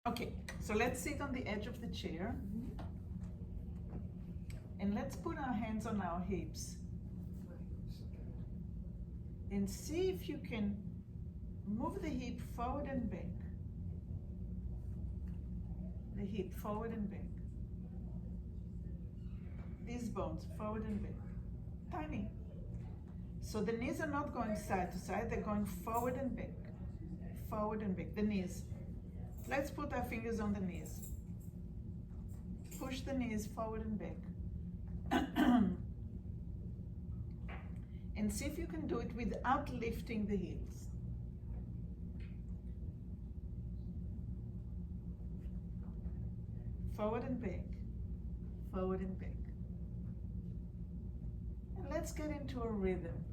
Okay, so let's sit on the edge of the chair. And let's put our hands on our hips. And see if you can move the hip forward and back. The hip forward and back. These bones forward and back. Tiny. So the knees are not going side to side, they're going forward and back. Forward and back. The knees. Let's put our fingers on the knees. Push the knees forward and back. And see if you can do it without lifting the heels. Forward and back. Forward and back. And let's get into a rhythm.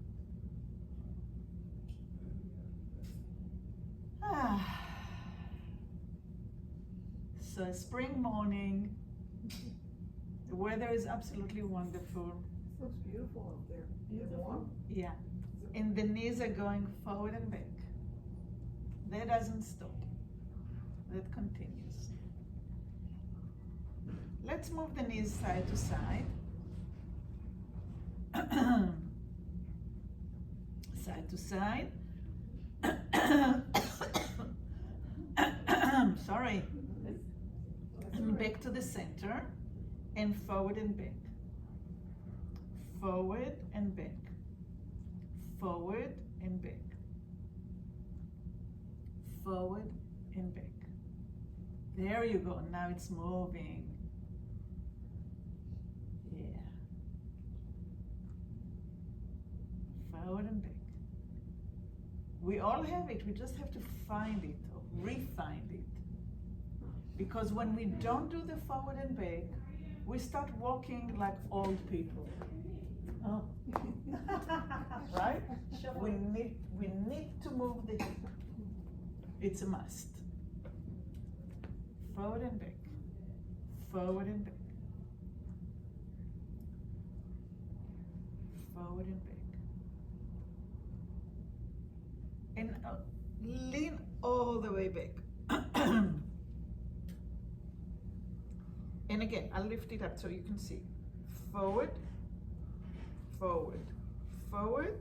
So spring morning, the weather is absolutely wonderful. It looks beautiful up there. Beautiful? Yeah. And the knees are going forward and back. That doesn't stop. That continues. Let's move the knees side to side. Side to side. Sorry. And back to the center. And forward and back. Forward and back. Forward and back. Forward and back. There you go. Now it's moving. Yeah. Forward and back. We all have it. We just have to find it or re-find it. Because when we don't do the forward and back, we start walking like old people. Oh. Right? We need to move the hip. It's a must. Forward and back. Forward and back. Forward and back. And lean all the way back. And again, I'll lift it up so you can see. Forward, forward, forward,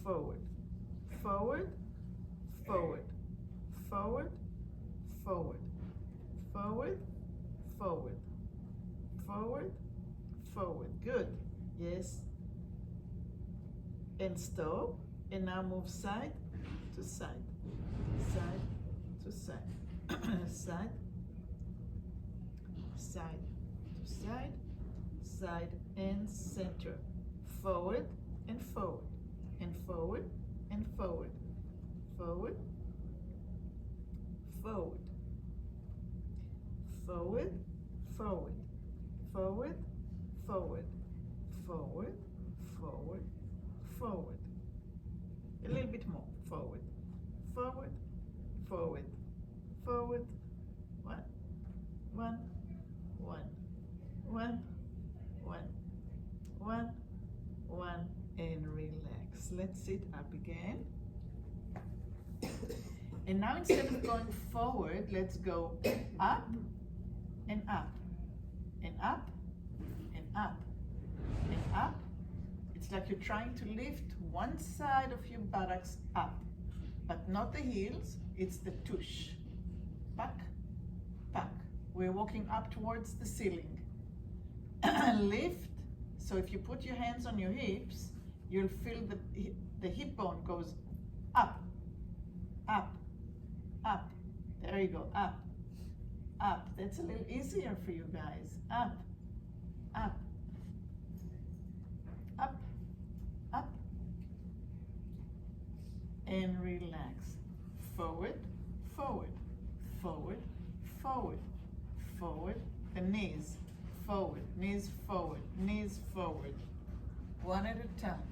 forward, forward, forward, forward, forward, forward, forward, forward, forward. Good. Yes. And stop. And now move side to side, side to side, side, side to side, side and center. Forward and forward, and forward and forward, forward, forward, forward, forward, forward, forward, forward, forward, forward. A little bit more. Forward, forward, forward, forward. One, one, one, one, one, one, one, and relax. Let's sit up again. And now instead of going forward, let's go up and up and up and up and up. It's like you're trying to lift one side of your buttocks up, but not the heels, it's the tush. Back, back. We're walking up towards the ceiling. Lift, so if you put your hands on your hips, you'll feel the hip bone goes up, up, up. There you go, up, up. That's a little easier for you guys. Up, up, up, up, and relax. Forward, forward, forward, forward, forward. The knees, forward, knees forward, knees forward. One at a time.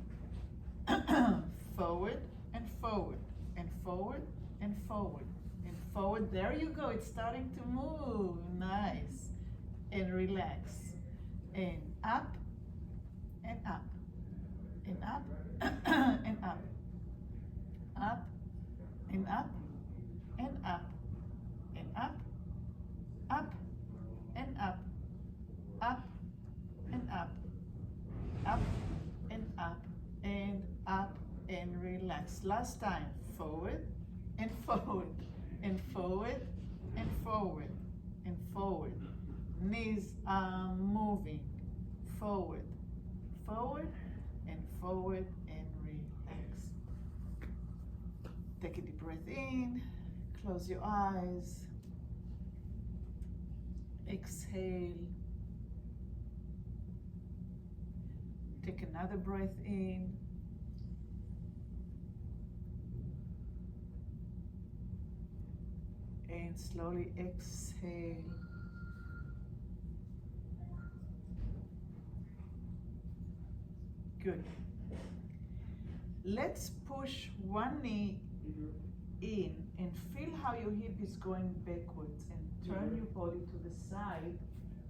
Forward and forward, and forward and forward, and forward. There you go, it's starting to move. Nice. And relax. And up, and up, and up, and up, up, and up, and up, and up, up and up, up and up, up and up, and up and relax. Last time, forward and forward and forward and forward and forward. Knees are moving forward, forward and forward, and relax. Take a deep breath in, close your eyes, exhale. Take another breath in. And slowly exhale. Good. Let's push one knee in and feel how your hip is going backwards, and turn your body to the side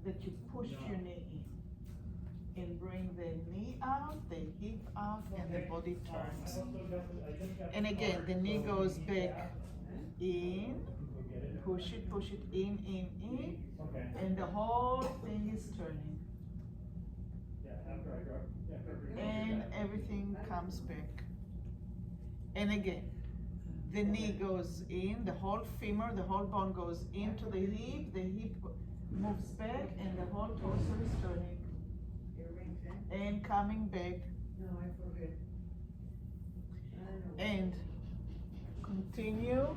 that you pushed your knee in. And bring the knee out, the hip out, and the body turns. And again, the knee goes back in, push it in, and the whole thing is turning. And everything comes back. And again, the knee goes in, the whole femur, the whole bone goes into the hip moves back, and the whole torso is turning. And coming back. No, I forget. And continue.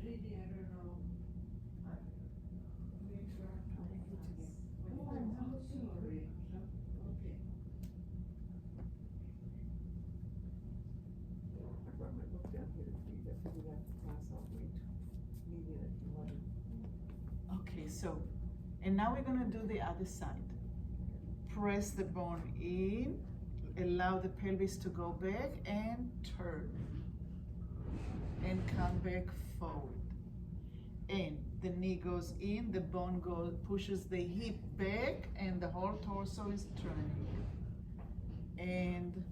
Really, I don't know. Okay, so, and now we're gonna do the other side. Press the bone in, allow the pelvis to go back, and turn. And come back forward. And the knee goes in, the bone pushes the hip back, and the whole torso is turning. And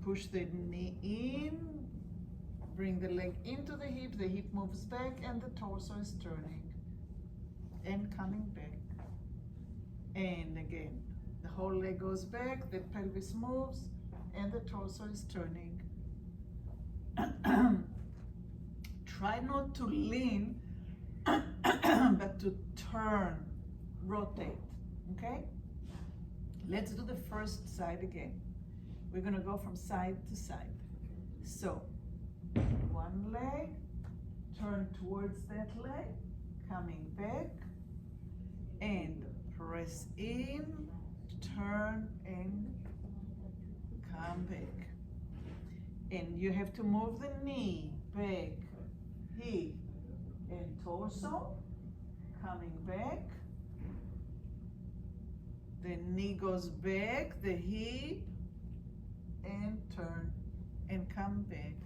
push the knee in, bring the leg into the hip moves back, and the torso is turning. And coming back. And again, the whole leg goes back, the pelvis moves, and the torso is turning. Try not to lean, but to turn, rotate, okay? Let's do the first side again. We're gonna go from side to side. So, one leg, turn towards that leg, coming back, and press in, turn, and come back. And you have to move the knee back, hip, and torso, coming back. The knee goes back, the hip, and turn, and come back.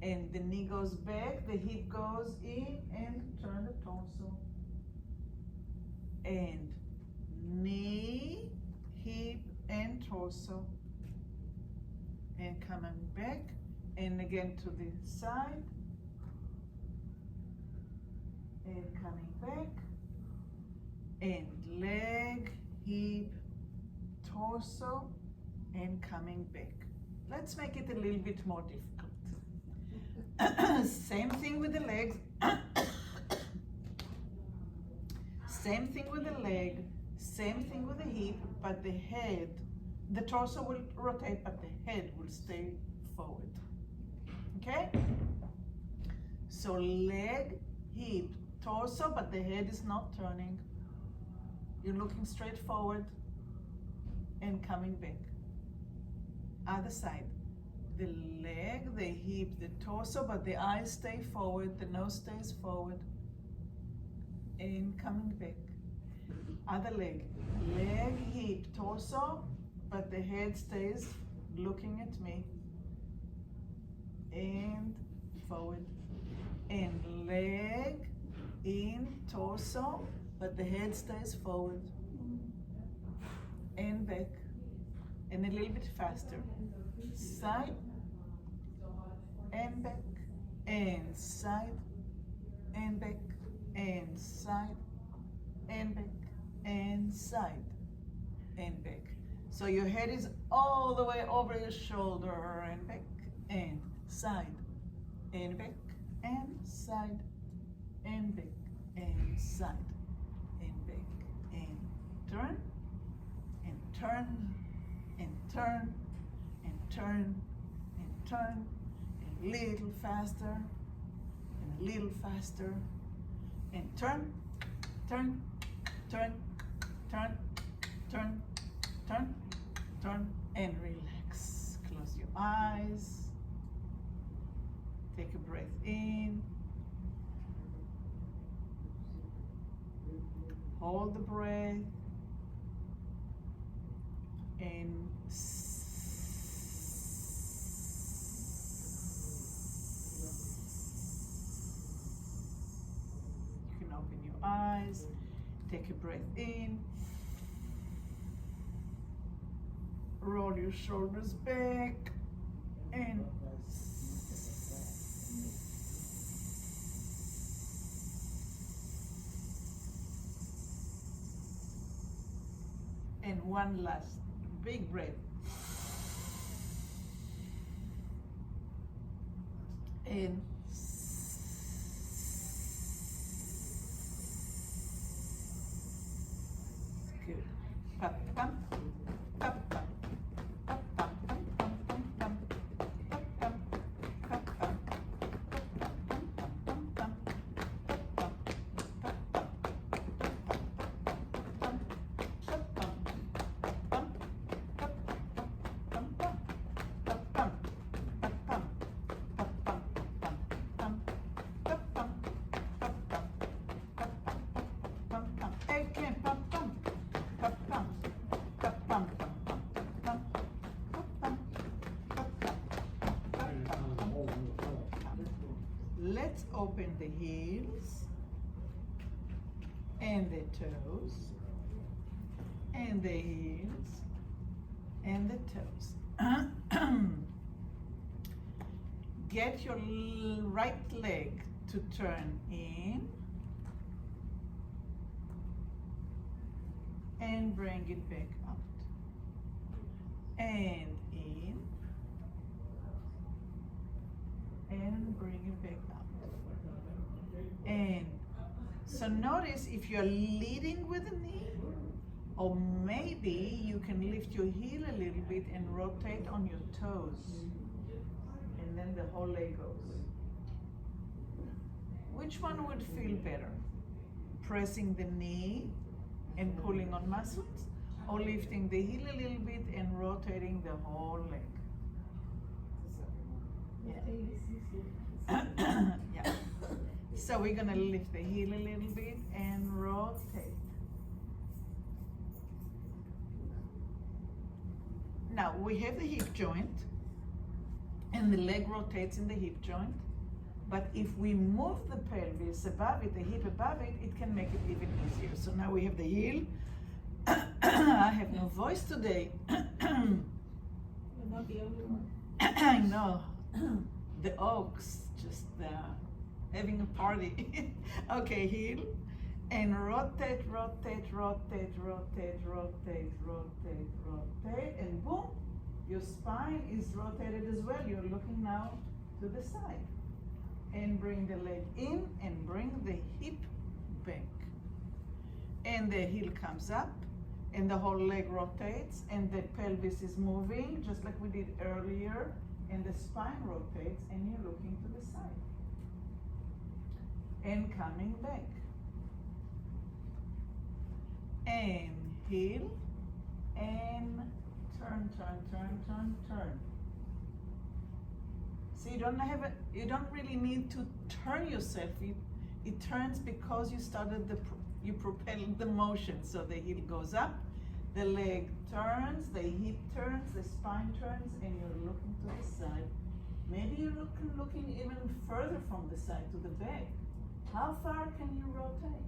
And the knee goes back, the hip goes in, and turn the torso. And knee, hip, and torso. And coming back, and again to the side, and coming back, and leg, hip, torso, and coming back. Let's make it a little bit more difficult. Same thing with the legs. Same thing with the leg, same thing with the hip, but the head, the torso will rotate, but the head will stay forward. Okay? So leg, hip, torso, but the head is not turning. You're looking straight forward and coming back. Other side. The leg, the hip, the torso, but the eyes stay forward, the nose stays forward. And coming back. Other leg. Leg, hip, torso, but the head stays looking at me. And forward. And leg in, torso, but the head stays forward. And back. And a little bit faster. Side and back. And side and back. And side and back. And side and back. So your head is all the way over your shoulder and back and side and back and side and back and side and back and turn and turn and turn and turn and turn and a little faster and a little faster and turn, turn, turn, turn, turn, turn, turn, and relax. Close your eyes. Take a breath in. Hold the breath. And you can open your eyes. Take a breath in. Roll your shoulders back and one last big breath. And good. Pam, pam, pam, pam. Let's open the heels and the toes and the heels and the toes. Get your right leg to turn in and bring it back out and in and bring it back out. And so notice if you're leading with the knee, or maybe you can lift your heel a little bit and rotate on your toes, and then the whole leg goes. Which one would feel better? Pressing the knee and pulling on muscles, or lifting the heel a little bit and rotating the whole leg? Yeah. Yeah. So we're gonna lift the heel a little bit and rotate. Now we have the hip joint and the leg rotates in the hip joint, but if we move the pelvis above it, the hip above it, it can make it even easier. So now we have the heel. I have no voice today. You're not the only one. I know. The oaks just having a party. Okay, heel. And rotate, rotate, rotate, rotate, rotate, rotate, rotate, and boom, your spine is rotated as well. You're looking now to the side. And bring the leg in and bring the hip back. And the heel comes up and the whole leg rotates and the pelvis is moving just like we did earlier, and the spine rotates and you're looking to the side. And coming back. And heel and turn, turn, turn, turn, turn. See, you don't really need to turn yourself. It turns because you started you propelled the motion. So the heel goes up, the leg turns, the hip turns, the spine turns, and you're looking to the side. Maybe you're looking even further from the side to the back. How far can you rotate?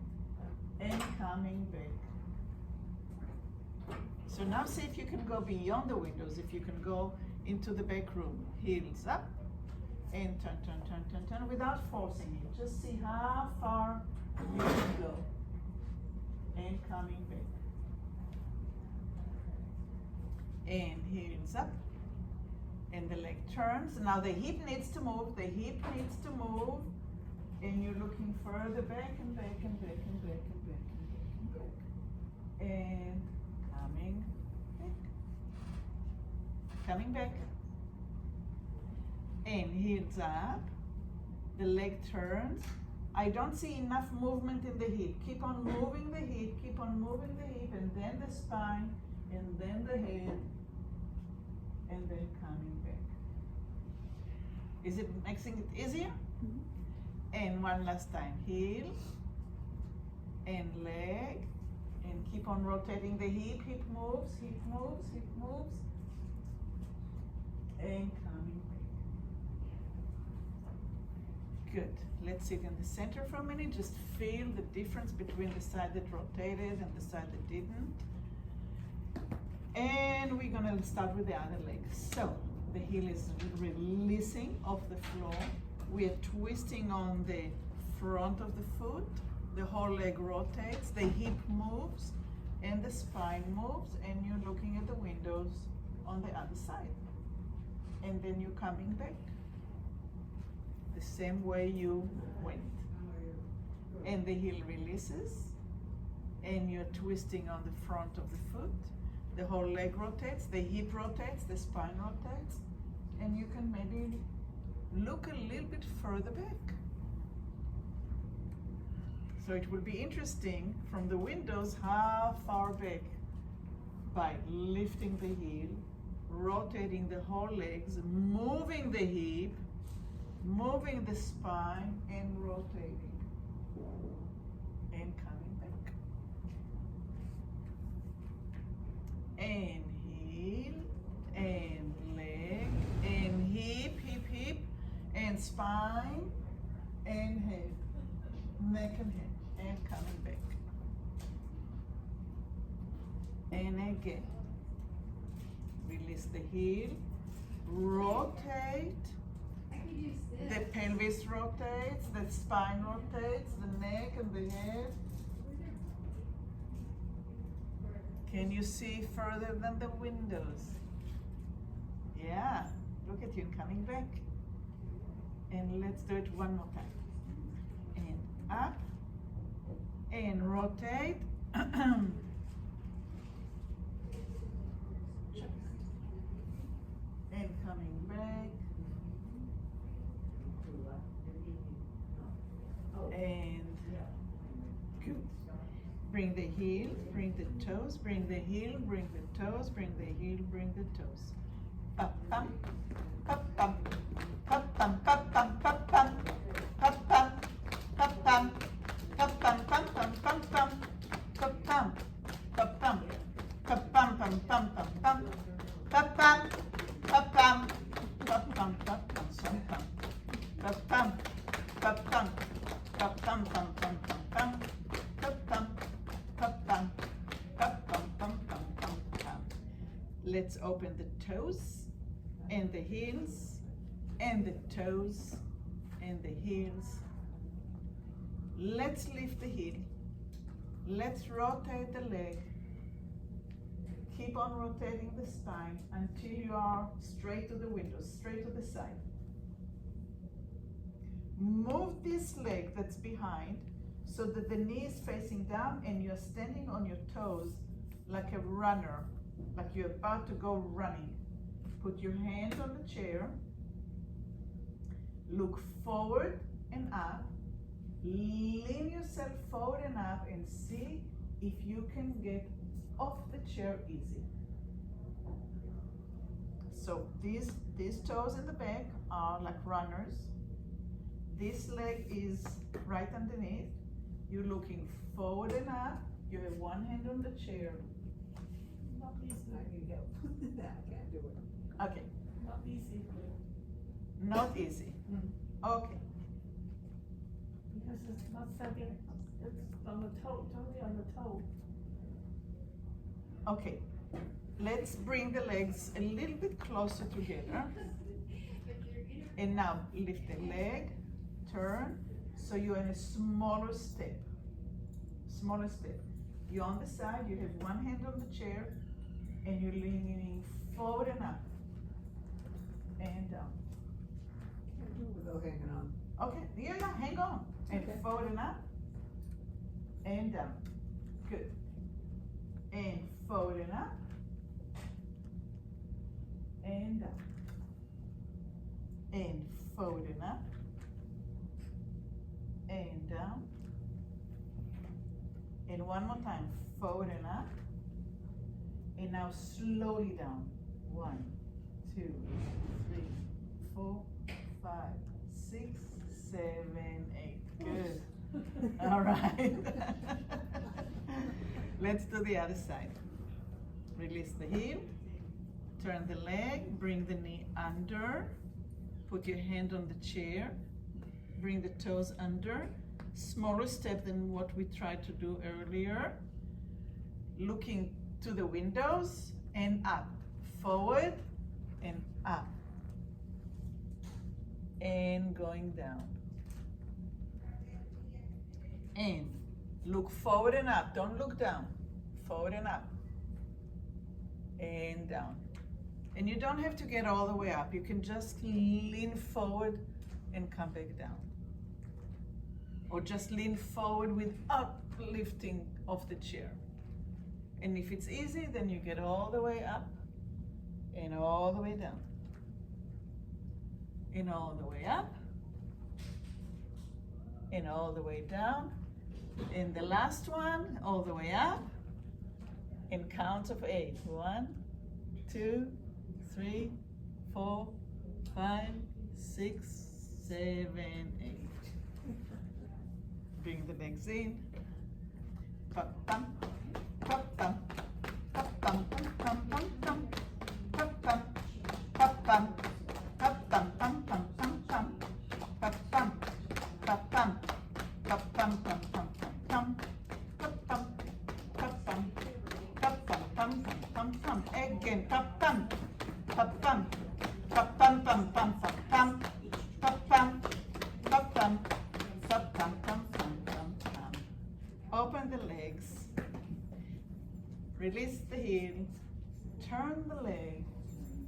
And coming back. So now see if you can go beyond the windows, if you can go into the back room. Heels up, and turn, turn, turn, turn, turn, without forcing it. Just see how far you can go. And coming back. And heels up. And the leg turns. Now the hip needs to move, the hip needs to move. And you're looking further back and back and back and back and back and back and back. And coming back. Coming back. And heels up. The leg turns. I don't see enough movement in the hip. Keep on moving the hip, keep on moving the hip, and then the spine, and then the head, and then coming back. Is it making it easier? Mm-hmm. And one last time. Heel and leg, and keep on rotating the hip. Hip moves, hip moves, hip moves, and coming back. Good. Let's sit in the center for a minute. Just feel the difference between the side that rotated and the side that didn't. And we're gonna start with the other leg. So the heel is releasing off the floor. We are twisting on the front of the foot. The whole leg rotates, the hip moves, and the spine moves, and you're looking at the windows on the other side. And then you're coming back the same way you went. And the heel releases, and you're twisting on the front of the foot. The whole leg rotates, the hip rotates, the spine rotates, and you can maybe look a little bit further back. So it will be interesting from the windows how far back, by lifting the heel, rotating the whole legs, moving the hip, moving the spine, and rotating, and coming back. And heel, and leg, and hip, hip, hip, and spine, and head, neck and head, and coming back. And again, release the heel, rotate, the pelvis rotates, the spine rotates, the neck and the head. Can you see further than the windows? Yeah, look at you coming back. And let's do it one more time. And up, and rotate. And coming back. And good. Bring the heel, bring the toes, bring the heel, bring the toes, bring the heel, bring the toes. Pop, pum, pop, pum, pop, pum, pop, pum, pop, pum, pop, pum, pop, pum, pop, pum, pum, pum, pum, pum, pop, pum, pop, pum, pop, pum, pum, pum, pum, pum, pop, pum, pop, pum, pop, pum, pop, pum, pop, pum, pop, pum. Pum pum pum pum pum pum, pum pum, pum pum, pum pum pum pum pum pum. Let's open the toes and the heels and the toes and the heels. Let's lift the heel. Let's rotate the leg. Keep on rotating the spine until you are straight to the window, straight to the side. Move this leg that's behind so that the knee is facing down and you're standing on your toes like a runner, like you're about to go running. Put your hands on the chair, look forward and up, lean yourself forward and up, and see if you can get off the chair easy. So these toes in the back are like runners. This leg is right underneath. You're looking forward and up. You have one hand on the chair. Not easy. I can go. I can't do it. Okay. Not easy. Not easy. Okay. Because it's not stepping, it's on the toe, totally on the toe. Okay. Let's bring the legs a little bit closer together. And now lift the leg, turn, so you're in a smaller step. Smaller step. You're on the side, you have one hand on the chair, and you're leaning forward and up. And down. Without hanging on. Okay, yeah, hang on. And Okay. forward and up. And down. Good. And forward and up. And down. And forward and up. And down. And one more time, forward and up. And now slowly down. 1, 2, 3, 4, 5, 6, 7, 8. Good. All right. Let's do the other side. Release the heel. Turn the leg. Bring the knee under. Put your hand on the chair. Bring the toes under. Smaller step than what we tried to do earlier. Looking to the windows and up. Forward and up. And going down. And look forward and up. Don't look down. Forward and up. And down. And you don't have to get all the way up. You can just lean forward and come back down. Or just lean forward without lifting off the chair. And if it's easy, then you get all the way up and all the way down. And all the way up and all the way down. And the last one, all the way up, and count of 8. 1, 2, 3, 4, 5, 6, 7, 8. Bring the legs in. Pa-pam, pa-pam, pa-pam, pam, pam, pam, pa-pam, pa-pam, pa-pam, pam, pam, pam, pam, pa-pam, pa-pam, pa-pam, pam, pam, pam, pa-pam, pa-pam, pa-pam, pam, pam, pam. Again, pa-pam, pa-pam, pa-pam, pam, pam, pa-pam, pa-pam, pa-pam, pa-pam, pam, pam, pam, pam. Open the legs. Release the heel. Turn the leg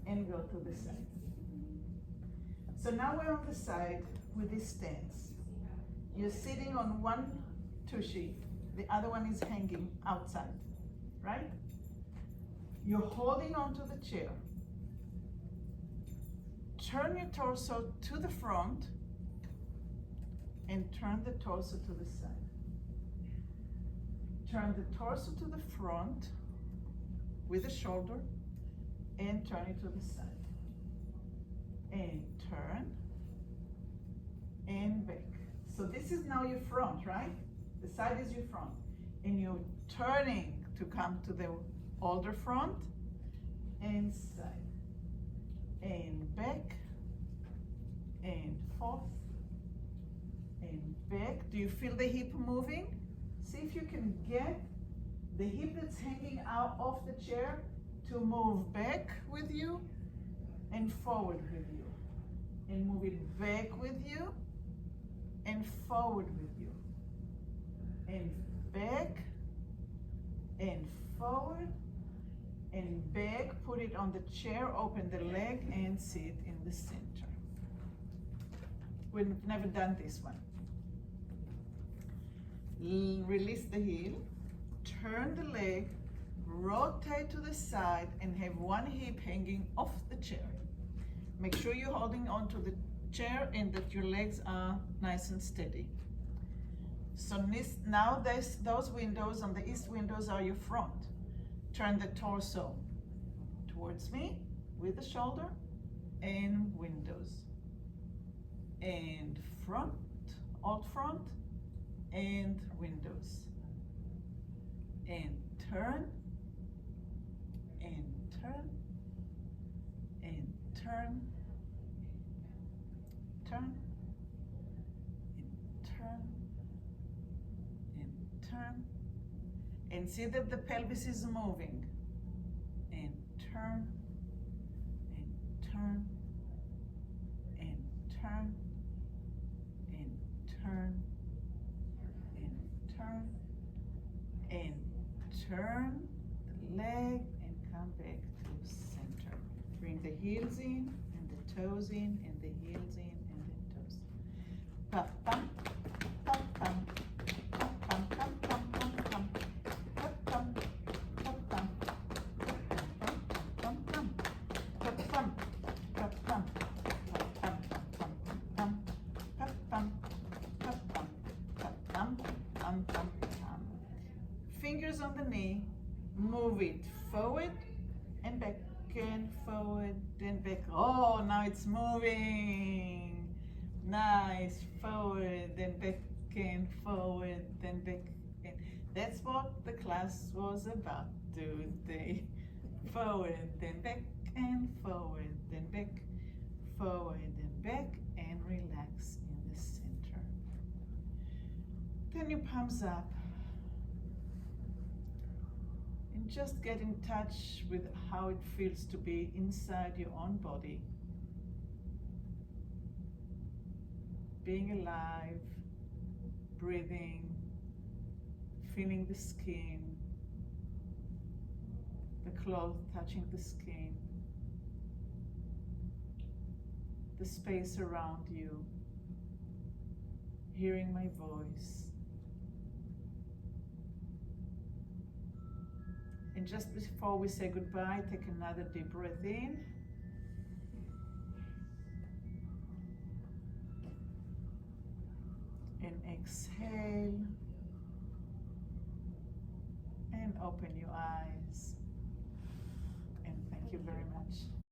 and go to the side. So now we're on the side with this stance. You're sitting on one tushy, the other one is hanging outside, right? You're holding onto the chair. Turn your torso to the front and turn the torso to the side. Turn the torso to the front with the shoulder and turn it to the side. And turn and back. So this is now your front, right? The side is your front. And you're turning to come to the older front and side. And back and forth and back. Do you feel the hip moving? See if you can get the hip that's hanging out of the chair to move back with you and forward with you. And move it back with you and forward with you. And back and forward and back. Put it on the chair, open the leg and sit in the center. We've never done this one. Release the heel, turn the leg, rotate to the side and have one hip hanging off the chair. Make sure you're holding onto the chair and that your legs are nice and steady. So now those windows on the east windows are your front. Turn the torso towards me with the shoulder and windows. And front, alt front, and windows. And turn, and turn, and turn, turn, and turn, and turn. And see that the pelvis is moving. And turn, and turn, and turn, and turn, and turn, and turn the leg and come back to center. Bring the heels in and the toes in and the heels in and the toes. Pa pam, pa pam, pa pam, pam pam pam pam, pa pam, pa pam, pam pam pam, pa pam, pa pam, pa pam, pa pam, pa pam, pa pam, pam pam pam. Fingers on the knee, move it forward and back and forward and back. Oh, now it's moving. Nice. Forward and back and forward and back. And that's what the class was about today. Forward and back and forward and back, forward and back, and relax in the center. Turn your palms up. And just get in touch with how it feels to be inside your own body. Being alive, breathing, feeling the skin, the cloth touching the skin, the space around you, hearing my voice. And just before we say goodbye, take another deep breath in. And exhale. And open your eyes. And thank you very much.